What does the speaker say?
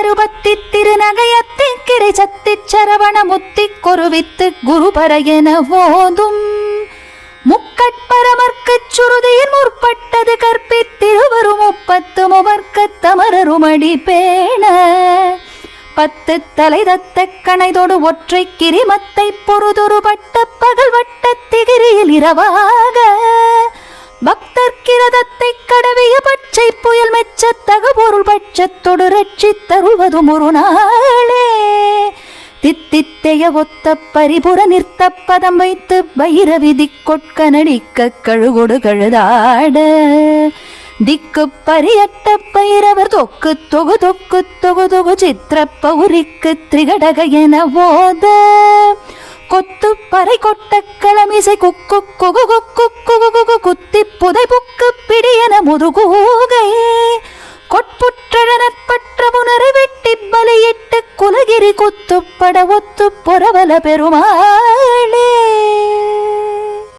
கருபத்தி திருநகையத்தி கிரை சத்தி சரவண முத்தி கொருவித்து குருபரையென ஓதும் முக்கட்பரமர்க்குச் சுருதியின் முற்பட்டது கற்பித்திருவரும் முப்பத்து முவர்க்க தமரருமடி பேண பத்து தலை தத்த கணைதொடு ஒற்றை கிரிமத்தை பொறுதொரு பட்ட பகல் வட்ட திகிரியில் இரவாக பக்தர் கிரதத்தை கடவிய பச்சை புயல் மெச்ச தகபொருள் பட்சத்தொடு ரட்சி தருவதும் ஒரு நாளே தித்தித்தைய ஒத்த பரிபுற நிறுத்த பதம் வைத்து பைரவி திக்கொட்க நடிக்க கழுகொடு கழுதாட திக்கு பரியட்ட பைரவர் தொக்கு தொகு தொக்கு தொகு தொகு சித்திர பௌரிக்கு திரிகடக என ஓத கொத்து பறை கொட்ட களமிசை குக்கு குகு குக்கு குகு குகு குத்தி புதை புக்கு பிடியன முதுகூகை கொட்புற்றழற்பற்ற புனரை வெட்டி பலியிட்டு குலகிரி குத்துப்பட ஒத்து புறவல பெருமாளே